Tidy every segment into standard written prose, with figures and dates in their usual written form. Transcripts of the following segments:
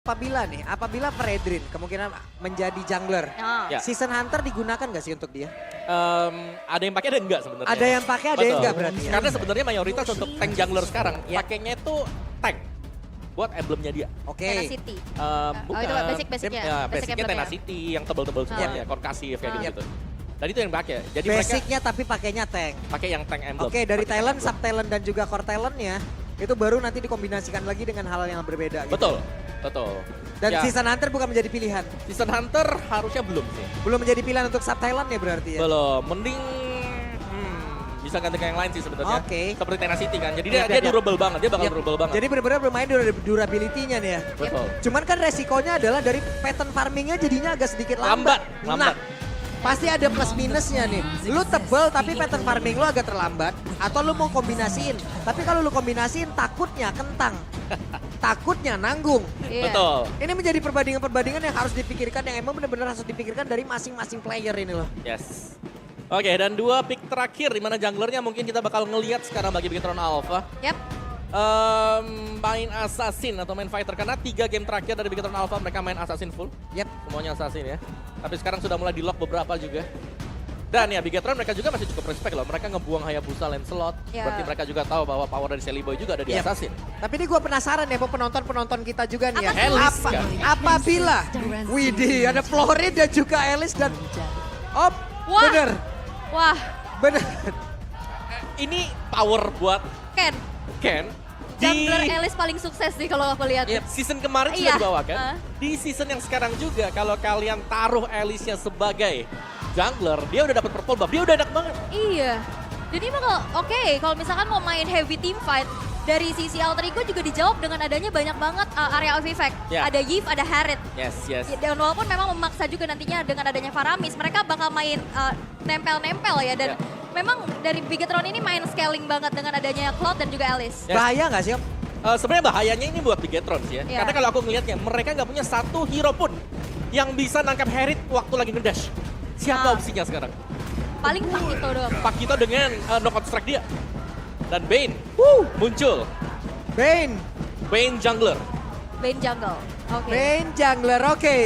Apabila Fredrin kemungkinan menjadi jungler, Ya. Season Hunter digunakan nggak sih untuk dia? Ada yang pakai ada enggak sebenarnya. Ada yang pakai, ada yang Betul. enggak berarti ya? Karena sebenarnya mayoritas untuk tank jungler sekarang Ya. pakainya itu tank buat emblemnya dia. Oke. Tenacity. Bukan. itu basic-basicnya. Ya, Basic basicnya emblemnya. Tenacity yang tebal-tebal semuanya, Concussion kayak Ah. gitu. Dan itu yang pakai. Jadi mereka Basicnya tapi pakainya tank. pakai yang tank emblem. Oke, dari Pakai talent, emblem. sub talent dan juga core talentnya itu baru nanti dikombinasikan lagi dengan hal yang berbeda. Gitu. Betul, betul. Dan Ya, Season Hunter bukan menjadi pilihan. Season Hunter harusnya belum sih. Belum menjadi pilihan untuk sub talent ya berarti ya? Belum, mending bisa ganti ke yang lain sih sebenarnya. Oke. Seperti Tenacity kan. Jadi Yap, dia yap, yap. durable banget, dia bakal Yap. durable banget. Jadi benar-benar bermain durability-nya nih ya. Betul. Cuman kan resikonya adalah dari pattern farmingnya jadinya agak sedikit lambat. Lambat. Pasti ada plus minusnya nih. Lu tebel tapi pattern farming lu agak terlambat. Atau lu mau kombinasiin. Tapi kalau lu kombinasiin takutnya kentang. Takutnya nanggung. Iya. Betul. Ini menjadi perbandingan-perbandingan yang harus dipikirkan. Yang emang benar-benar harus dipikirkan dari masing-masing player ini loh. Yes. Oke, dan 2 pick terakhir di mana junglernya mungkin kita bakal ngelihat sekarang bagi Bigetron Alpha. Yap. Main assassin atau main fighter karena 3 game terakhir dari Bigetron Alpha mereka main assassin full. Yap. Semuanya assassin ya. Tapi sekarang sudah mulai di lock beberapa juga. Dan ya Bigetron mereka juga masih cukup respect loh. Mereka ngebuang Hayabusa Lancelot. Ya. Berarti mereka juga tahu bahwa power dari Sally Boy juga ada di Yap. assassin. Tapi ini gue penasaran ya penonton-penonton kita juga nih ya. Apa tuh? Alice kan? Apabila Widih ada Florid dan juga Alice dan Op, Wah. bener, Wah, bener. Ini power buat Ken. Ken. Jungler Alice paling sukses sih kalau aku lihat. Yep, season kemarin Iya. sudah dibawa kan? Ah. Di season yang sekarang juga kalau kalian taruh Alice-nya sebagai jungler, dia udah dapat purple buff, dia udah enak banget. Iya. Jadi emang kalau misalkan mau main heavy team fight, dari sisi Alter Ego juga dijawab dengan adanya banyak banget area of effect. Ya. Ada Yves, ada Harriet. Yes. Dan walaupun memang memaksa juga nantinya dengan adanya Faramis, mereka bakal main nempel-nempel ya. Dan Ya. memang dari Bigetron ini main scaling banget dengan adanya Cloud dan juga Alice. Yes. Bahaya nggak sih Op? Sebenarnya bahayanya ini buat Bigetron sih ya. Iya. Karena kalau aku ngelihatnya, mereka nggak punya satu hero pun yang bisa nangkap Harriet waktu lagi ngedash. Siapa Ah. opsinya sekarang? Paling Pakito doang. Pakito dengan knockout strike dia. Dan Bane muncul. Bane, Bane jungler. Bane jungle. Oke. Bane jungler, oke.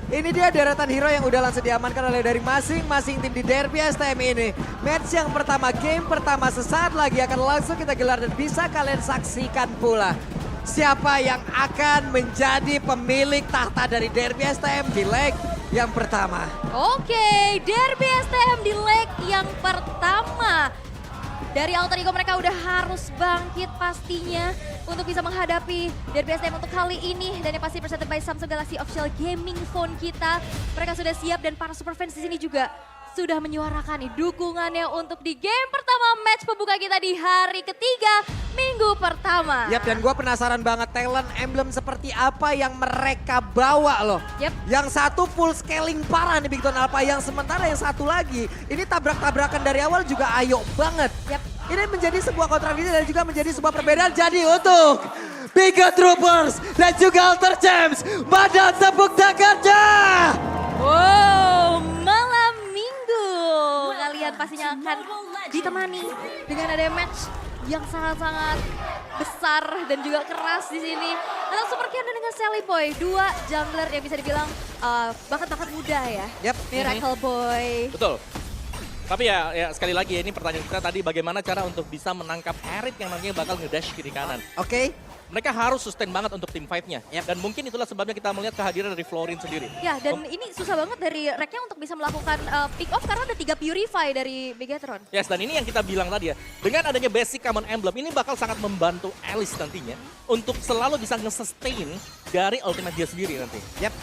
Ini dia deretan hero yang udah langsung diamankan oleh dari masing-masing tim di Derby STM ini. Match yang pertama, game pertama sesaat lagi akan langsung kita gelar dan bisa kalian saksikan pula. Siapa yang akan menjadi pemilik tahta dari Derby STM di leg yang pertama. Oke, Derby STM di leg yang pertama. Dari Alter Ego mereka udah harus bangkit pastinya untuk bisa menghadapi Derby STM untuk kali ini. Dan yang pasti presented by Samsung Galaxy Official Gaming Phone kita. Mereka sudah siap dan para super fans di sini juga sudah menyuarakan nih dukungannya untuk di game pertama match pembuka kita di hari ketiga minggu pertama. Yap, dan gue penasaran banget talent emblem seperti apa yang mereka bawa loh. Yap. Yang satu full scaling parah nih Bigetron Alpha, yang sementara yang satu lagi ini tabrak-tabrakan dari awal juga ayo banget. Yap. Ini menjadi sebuah kontradiksi dan juga menjadi sebuah perbedaan. Jadi untuk Biget Troopers dan juga Alter Champs, pada tepuk tangannya. Wow, malam minggu. Kalian pastinya akan ditemani dengan ada match yang sangat-sangat besar dan juga keras di sini. Atau seperti ada dengan Sally Boy, 2 jungler yang bisa dibilang bakat-bakat muda ya. Yap. Miracle Boy. Betul. Tapi ya sekali lagi ini pertanyaan kita tadi bagaimana cara untuk bisa menangkap Harriet yang nantinya bakal ngedash kiri kanan. Oke. Mereka harus sustain banget untuk tim fight-nya. Dan mungkin itulah sebabnya kita melihat kehadiran dari Florin sendiri. Ya, dan ini susah banget dari Reknya untuk bisa melakukan pick off karena ada 3 Purify dari Bigetron. Yes, dan ini yang kita bilang tadi ya. Dengan adanya basic common emblem, ini bakal sangat membantu Alice nantinya untuk selalu bisa nge-sustain dari ultimate dia sendiri nanti. Yap.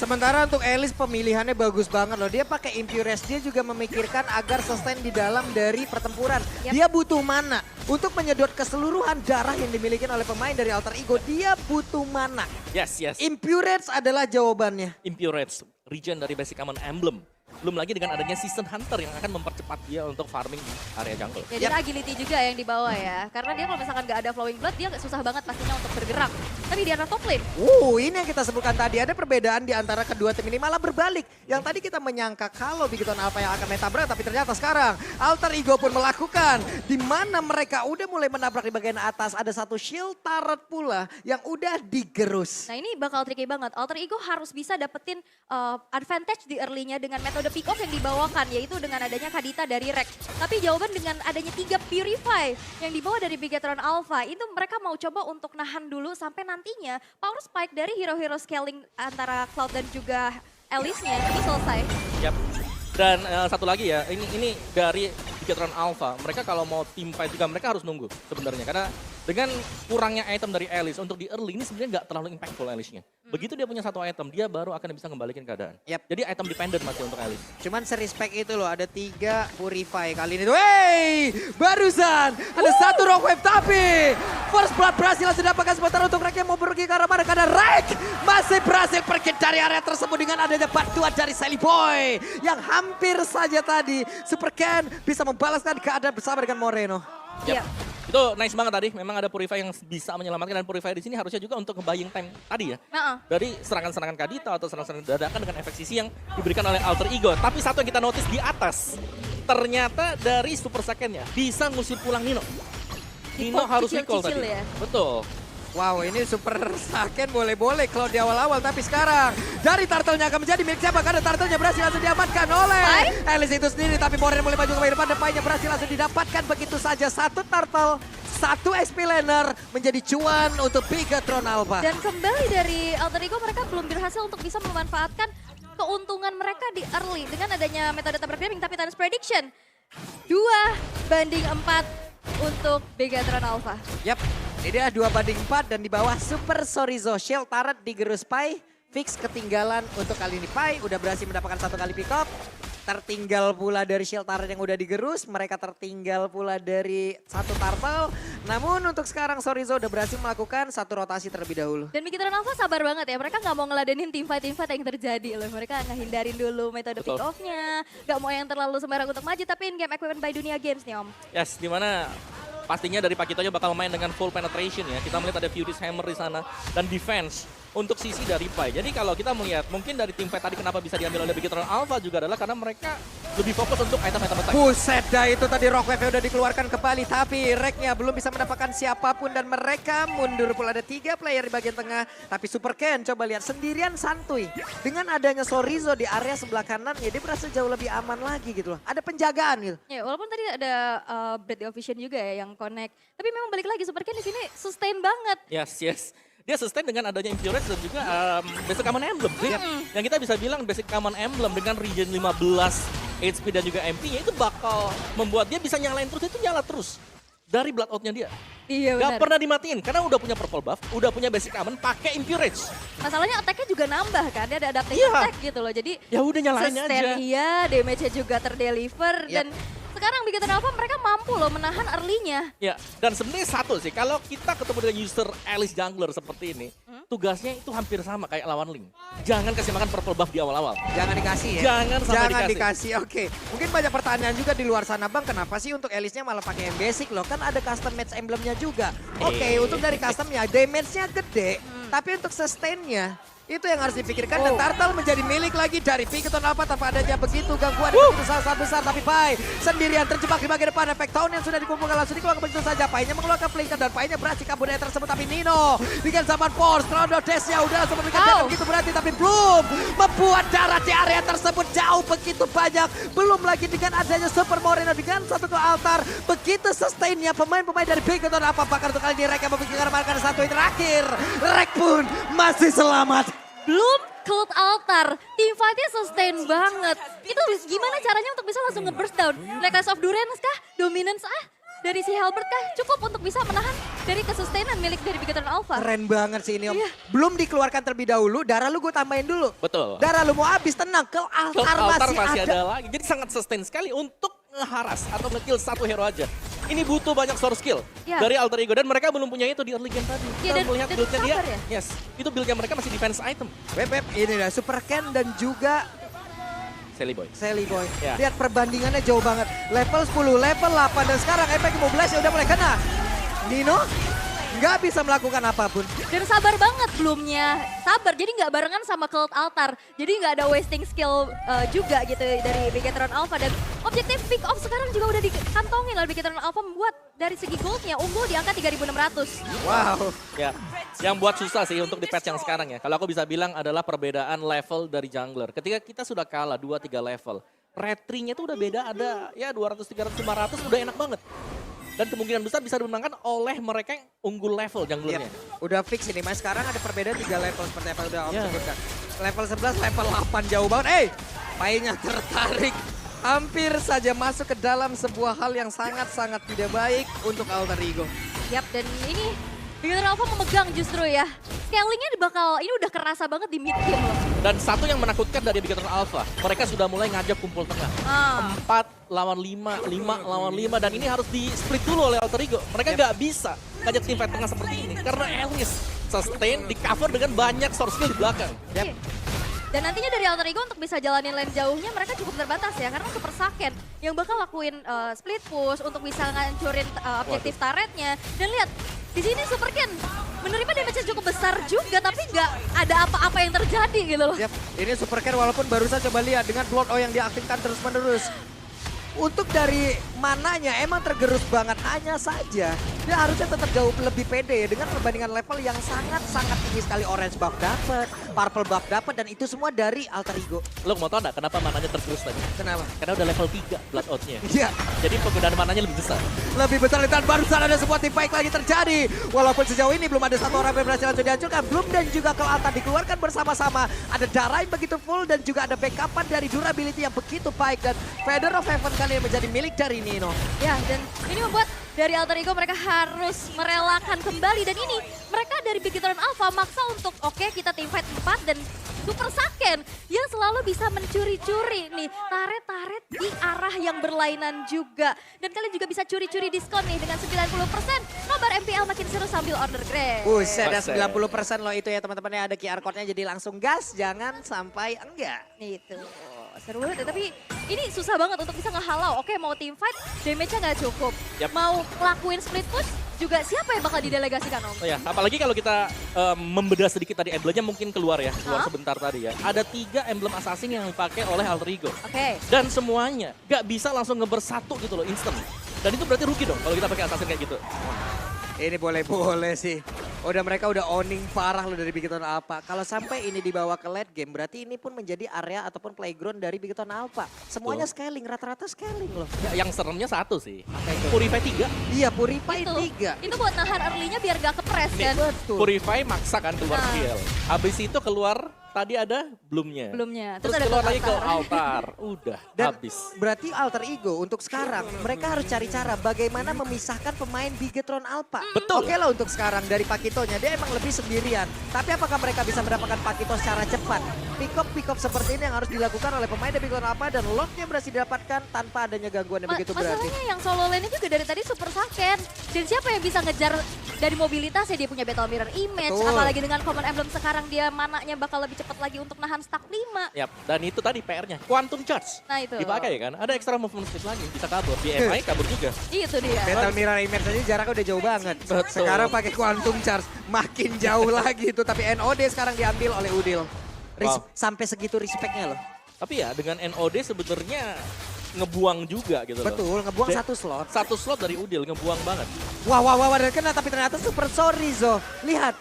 Sementara untuk Alice pemilihannya bagus banget loh. Dia pakai Impuress, dia juga memikirkan agar sustain di dalam dari pertempuran. Yap. Dia butuh mana untuk menyedot keseluruhan darah yang dimiliki oleh pemain dari Alter Ego. Dia butuh mana. Yes. Impuress adalah jawabannya. Impurage, regen dari basic common emblem. Belum lagi dengan adanya Season Hunter yang akan mempercepat dia untuk farming di area jungle. Ya, dan agility juga yang dibawa ya. Karena dia kalau misalkan nggak ada flowing blood, dia susah banget pastinya untuk bergerak. Tapi di arah top lane, Ini yang kita sebutkan tadi. Ada perbedaan di antara kedua tim ini malah berbalik. Yang tadi kita menyangka kalau Bigoton Alpha yang akan meta berat, tapi ternyata sekarang Alter Ego pun melakukan. Di mana mereka udah mulai menabrak di bagian atas. Ada satu shield turret pula yang udah digerus. nah ini bakal tricky banget. Alter Ego harus bisa dapetin advantage di early-nya dengan metode pick off yang dibawakan, yaitu dengan adanya Kadita dari Rek. Tapi jawaban dengan adanya 3 Purify yang dibawa dari Bigetron Alpha, itu mereka mau coba untuk nahan dulu sampai nantinya power spike dari hero-hero scaling antara Cloud dan juga Alice-nya ini selesai. Yap. Dan satu lagi ya, ini dari Bigetron Alpha, mereka kalau mau team fight juga mereka harus nunggu sebenarnya. Karena dengan kurangnya item dari Alice untuk di early ini sebenarnya nggak terlalu impactful Alice-nya. Begitu dia punya satu item, dia baru akan bisa ngembalikan keadaan. Yap. Jadi item dependent masih untuk Alice. Cuman serespect itu loh, ada 3 Purify kali ini. Wey, barusan ada satu Rock Wave tapi First Blood berhasil langsung dapatkan sementara untuk Rek yang mau pergi ke arah mana. Karena Rek masih berhasil pergi dari area tersebut dengan adanya bantuan dari Sally Boy. Yang hampir saja tadi Super Ken bisa membalaskan keadaan bersama dengan Moreno. Iya. Itu nice banget tadi, memang ada Purify yang bisa menyelamatkan dan Purify di sini harusnya juga untuk nge-buying time tadi ya. Dari serangan-serangan Kadita atau serangan-serangan dadakan dengan efek sisi yang diberikan oleh Alter Ego. Tapi satu yang kita notice di atas, ternyata dari Super Second-nya bisa ngusir pulang Nino. Nino harus recall tadi. Ya? Betul. Wow, ini Super Saken boleh-boleh kalau di awal-awal. Tapi sekarang dari turtle-nya akan menjadi milik siapa? Karena turtle-nya berhasil langsung diamankan oleh Alice itu sendiri. Tapi Moreno mulai maju ke depan. Depannya berhasil langsung didapatkan begitu saja. Satu turtle, satu SP laner menjadi cuan untuk Bigetron Alpha. Dan kembali dari Alter Ego, mereka belum berhasil untuk bisa memanfaatkan keuntungan mereka di early dengan adanya metode tabrak gaming. Tapi Thanos Prediction 2-4 untuk Bigetron Alpha. Yap, ini dia 2-4 dan di bawah Super Sorizo. Shield turret digerus Pai. Fix ketinggalan untuk kali ini Pai. Udah berhasil mendapatkan 1 kali pick up. Tertinggal pula dari shield turret yang udah digerus. Mereka tertinggal pula dari 1 turtle. Namun untuk sekarang Sorizo udah berhasil melakukan 1 rotasi terlebih dahulu. Dan Bigetron Alpha sabar banget ya. Mereka nggak mau ngeladenin team fight yang terjadi loh. Mereka ngehindarin dulu metode pick off-nya. Nggak mau yang terlalu sembarang untuk maju. Tapi in-game equipment by Dunia Games nih Om. Yes, dimana pastinya dari Pakitonya bakal main dengan full penetration ya. Kita melihat ada Furious Hammer di sana dan defense untuk sisi dari Pai. Jadi kalau kita melihat mungkin dari tim fight tadi kenapa bisa diambil oleh Bigetron Alpha juga adalah karena mereka lebih fokus untuk item-item attack. Buset dah, itu tadi Rockwave udah dikeluarkan kembali. Tapi Reknya belum bisa mendapatkan siapapun dan mereka mundur pula. Ada 3 player di bagian tengah. Tapi Super Ken coba lihat sendirian santuy. Dengan adanya Sorizo di area sebelah kanan ya dia berasa jauh lebih aman lagi gitu loh. Ada penjagaan gitu. Ya walaupun tadi ada Breath of Vision juga ya yang connect. Tapi memang balik lagi Super Ken di sini sustain banget. Yes. Dia sustain dengan adanya Impurage dan juga Basic Common Emblem. Yang kita bisa bilang Basic Common Emblem dengan regen 15 HP dan juga MP-nya itu bakal membuat dia bisa nyalain terus, itu nyala terus. Dari Blood-Out-nya dia. Iya benar. Gak pernah dimatiin karena udah punya purple buff, udah punya Basic Common, pakai Impurage. Masalahnya attack-nya juga nambah kan, dia ada adaptation attack gitu loh. Jadi ya udah nyalain aja. sustain iya, damage-nya juga terdeliver dan sekarang Bigetron Alpha mereka mampu loh menahan early-nya. Ya, dan sebenarnya satu sih, kalau kita ketemu dengan user Alice Jungler seperti ini, tugasnya itu hampir sama kayak lawan Link. Jangan kasih makan purple buff di awal-awal. Jangan dikasih ya. Jangan dikasih. Oke. Mungkin banyak pertanyaan juga di luar sana Bang, kenapa sih untuk Alice-nya malah pakai yang basic loh? Kan ada custom match emblemnya juga. Oke, untuk dari customnya damage-nya gede, tapi untuk sustain-nya itu yang harus dipikirkan dan Turtle menjadi milik lagi dari Bigetron Alpha tanpa adanya begitu gangguan begitu sangat besar. Tapi Pai sendirian terjebak di bagian depan. Efek tahun yang sudah dikumpulkan langsung dikeluarkan begitu saja. Painya mengeluarkan flicker dan Painya berhasil kabur dari tersebut. Tapi Nino dengan zaman force, Rondo Dash-nya udah langsung memberikan damage begitu berarti. Tapi belum membuat darah di area tersebut jauh begitu banyak. Belum lagi dengan adanya Super Moreno dengan satu ke altar. Begitu sustainnya pemain-pemain dari Bigetron Alpha. Bahkan untuk kali ini Rek yang memikirkan satu yang terakhir. Rek pun masih selamat. Belum Cult Altar, team fight-nya sustain banget. Itu gimana caranya untuk bisa langsung nge-burst down? Necklace of Durance kah? Dominance dari si Halberd kah? Cukup untuk bisa menahan dari kesustainan milik dari Bigetron Alpha. Keren banget sih ini Om. Belum dikeluarkan terlebih dahulu, darah lu gue tambahin dulu. Betul. Darah lu mau habis, tenang. Ke altar masih ada lagi. Jadi sangat sustain sekali untuk ngeharas atau nge-kill satu hero aja. Ini butuh banyak source skill dari Alter Ego dan mereka belum punya itu di early game tadi. Kita melihat build-nya dia, itu build-nya mereka masih defense item. Web, ini dah Super Ken dan juga Sally Boy. Sally Boy. Ya. Lihat perbandingannya jauh banget. Level 10, level 8 dan sekarang Epic Mobilize udah mulai kena. Nino nggak bisa melakukan apapun. Dan sabar banget belumnya. Sabar, jadi nggak barengan sama Cult Altar. Jadi nggak ada wasting skill juga gitu dari Bigetron Alpha. Dan objektif pick off sekarang juga udah dikantongin oleh Bigetron Alpha membuat dari segi goldnya unggul di angka 3.600. Wow. Ya, yang buat susah sih untuk di patch yang sekarang ya. Kalau aku bisa bilang adalah perbedaan level dari jungler. Ketika kita sudah kalah 2-3 level, retry-nya tuh udah beda, ada ya 200, 300, 500 udah enak banget. Dan kemungkinan besar bisa dimenangkan oleh mereka yang unggul level junglernya. Udah fix ini mas, sekarang ada perbedaan 3 level seperti apa udah Om sebutkan. Level 11, level 8 jauh banget. Painya tertarik. Hampir saja masuk ke dalam sebuah hal yang sangat-sangat tidak baik untuk Alter Ego. Yap, dan ini Bigetron Alpha memegang justru ya. Scalingnya ini udah kerasa banget di mid game loh. Dan satu yang menakutkan dari Bigetron Alpha, mereka sudah mulai ngajak kumpul tengah. 4 lawan 5, 5 lawan 5, dan ini harus di split dulu oleh Alter Ego. Mereka nggak bisa ngajak tim fight tengah seperti ini, karena Alice sustain di cover dengan banyak source skill di belakang. Yep. Dan nantinya dari Alter Ego untuk bisa jalanin lane jauhnya mereka cukup terbatas ya, karena Super Saken yang bakal lakuin split push untuk bisa ngancurin objektif turretnya. Dan lihat, di sini Super Ken menerima damage cukup besar juga, tapi nggak ada apa-apa yang terjadi gitu loh. Yap, ini Super Ken walaupun barusan coba lihat dengan Blood O yang diaktifkan terus-menerus. Untuk dari mananya emang tergerus banget, hanya saja dia harusnya tetap jauh lebih pede dengan perbandingan level yang sangat-sangat tinggi sekali. Orange buff dapat, purple buff dapat, dan itu semua dari Alter Ego. Lo mau tau nggak kenapa mananya tergerus tadi? Kenapa? Karena udah level 3 blood out-nya. Iya. Jadi penggunaan mananya lebih besar. Lebih besar, dan barusan ada sebuah team fight lagi terjadi. Walaupun sejauh ini belum ada satu orang yang berhasil langsung dihancurkan. Bloom dan juga Cult Altar dikeluarkan bersama-sama. Ada darah yang begitu full dan juga ada backupan dari durability yang begitu baik. Dan Feather of Heaven kali ini menjadi milik dari Nino. Ya, dan ini membuat dari Alter Ego mereka harus merelakan kembali. Dan ini mereka dari Bigetron Alpha maksa untuk oke, kita team fight 4 dan Super Saken yang selalu bisa mencuri-curi nih taret-taret di arah yang berlainan juga. Dan kalian juga bisa curi-curi diskon nih dengan 90%. Nobar MPL makin seru sambil order Grab. Buset, ada 90% loh itu ya teman-teman, ya ada QR code-nya, jadi langsung gas, jangan sampai enggak. Itu seru banget ya, tapi ini susah banget untuk bisa ngehalau. Oke, mau team fight, damage-nya nggak cukup. Yap. Mau ngelakuin split push, juga siapa yang bakal didelegasikan Om? Oh ya, apalagi kalau kita membedah sedikit tadi emblemnya mungkin keluar ya, keluar sebentar tadi ya. Ada 3 emblem assassin yang dipakai oleh Alter Ego. Oke. Dan semuanya nggak bisa langsung ngebersatu gitu loh, instant. Dan itu berarti rugi dong kalau kita pakai assassin kayak gitu. Ini boleh-boleh sih. Mereka udah owning parah loh dari Bigetron Alpha. Kalau sampai ini dibawa ke late game, berarti ini pun menjadi area ataupun playground dari Bigetron Alpha. Semuanya scaling, rata-rata scaling loh. Ya, yang seremnya satu sih, Purify 3. Iya, Purify 3. Itu buat nahan early-nya biar gak kepres kan? Betul. Purify maksa kan keluar PL. Habis itu keluar, tadi ada Bloom-nya. Terus ada keluar Cult lagi ke Altar. altar. Udah, Dan habis. berarti Alter Ego untuk sekarang, mereka harus cari cara bagaimana memisahkan pemain Bigetron Alpha. Betul. Oke lah untuk sekarang dari Pakitonya, dia emang lebih sendirian. Tapi apakah mereka bisa mendapatkan Pakito secara cepat? Pick up seperti ini yang harus dilakukan oleh pemain dari Bigetron Alpha, dan lock-nya berhasil didapatkan tanpa adanya gangguan yang begitu berarti. Masalahnya yang solo lane juga dari tadi Super Saken. Dan siapa yang bisa ngejar dari mobilitasnya? Dia punya Battle Mirror Image, Betul. apalagi dengan Common Emblem sekarang dia mananya bakal lebih cepat lagi untuk nahan stack 5. Yap, dan itu tadi PR-nya, Quantum Charge. Nah itu. Dipakai kan, ada extra movement speed lagi, bisa kabur. Di MI kabur juga. Itu dia. Battle Mirror Image aja jaraknya udah jauh banget. Betul. Sekarang pakai Quantum Charge, makin jauh lagi itu. Tapi NOD sekarang diambil oleh Udil. Wow. Sampai segitu respect-nya loh. Tapi ya dengan NOD sebenarnya ngebuang juga gitu loh. Betul, ngebuang satu slot. Satu slot dari Udil, ngebuang banget. Wah, dan kena, tapi ternyata super sorry Zo. Lihat,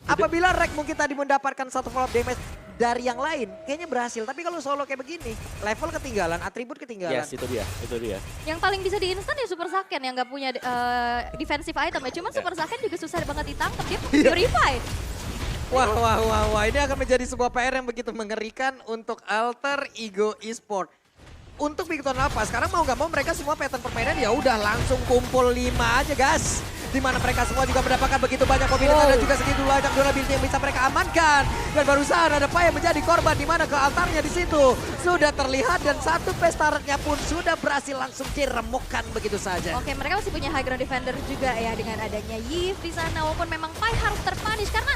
apabila Rek mungkin tadi mendapatkan satu follow up damage dari yang lain, kayaknya berhasil. Tapi kalau solo kayak begini, level ketinggalan, atribut ketinggalan. Yes, itu dia. Yang paling bisa di-instan ya Super Saken yang nggak punya defensive item ya. Cuman Super Saken juga susah banget ditangkap. Dia Purify. Wah, ini akan menjadi sebuah PR yang begitu mengerikan untuk Alter Ego Esport. Untuk Bigetron Alpha, sekarang mau nggak mau mereka semua pattern permainan ya udah langsung kumpul 5 aja guys. Di mana mereka semua juga mendapatkan begitu banyak mobilitas dan juga segitu banyak durability yang bisa mereka amankan. Dan barusan ada Pai yang menjadi korban, di mana ke altarnya di situ sudah terlihat, dan satu pestaretnya pun sudah berhasil langsung diremukkan begitu saja. Oke, mereka masih punya high ground defender juga ya dengan adanya Yves di sana. Walaupun memang Pai harus terpunish karena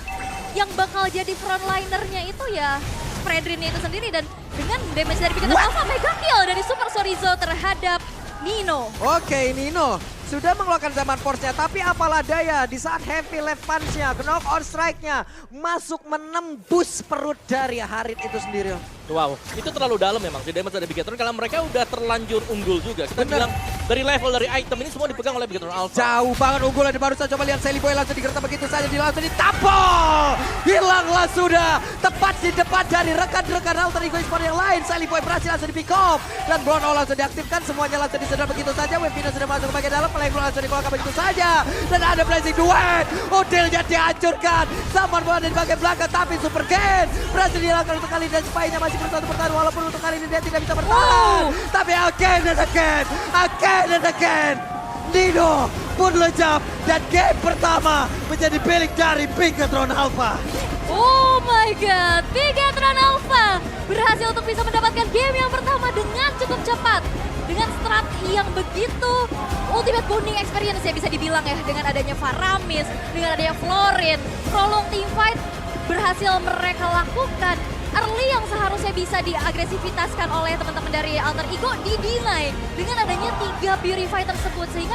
yang bakal jadi frontlinernya itu ya Fredrin itu sendiri. Dan dengan damage dari Bigoton Alpha, mega kill dari Super Chorizo terhadap Nino. Oke, Nino sudah mengeluarkan zaman force-nya, tapi apalah daya di saat heavy left punch-nya, knock on strike-nya masuk menembus perut dari Harit itu sendiri. Wow, itu terlalu dalam memang si damage dari Bigetron karena mereka udah terlanjur unggul juga. Kita Bener. bilang dari level dari item ini semua dipegang oleh Bigetron Alpha. Jauh banget unggulan, baru saja coba lihat Sally Boy langsung digertak begitu saja, langsung ditampol. Hilanglah sudah, tepat di depan dari rekan-rekan Alter Ego Esports yang lain. Sally Boy berhasil langsung di pick off dan Brown langsung diaktifkan, semuanya langsung disedot begitu saja. Webina sudah masuk ke bagian dalam, Playground langsung dikeluarkan begitu saja. Dan ada blazing duet, Odilnya dihancurkan. Zaman bola dari bagian belakang, tapi Super Gen berhasil dihilangkan untuk kali ini dan Spy-nya masih berusaha untuk bertahan. Walaupun untuk kali ini dia tidak bisa bertahan. Tapi again and again. Nino pun lejap dan game pertama menjadi milik dari Bigetron Alpha. Oh my god, Bigetron Alpha berhasil untuk bisa mendapatkan game yang pertama dengan cukup cepat. Dengan strat yang begitu ultimate bonding experience ya bisa dibilang ya. Dengan adanya Faramis, dengan adanya Florin, prolong team fight berhasil mereka lakukan. Early yang seharusnya bisa diagresivitaskan oleh teman-teman dari Alter Ego di-deny dengan adanya 3 Purify tersebut. Sehingga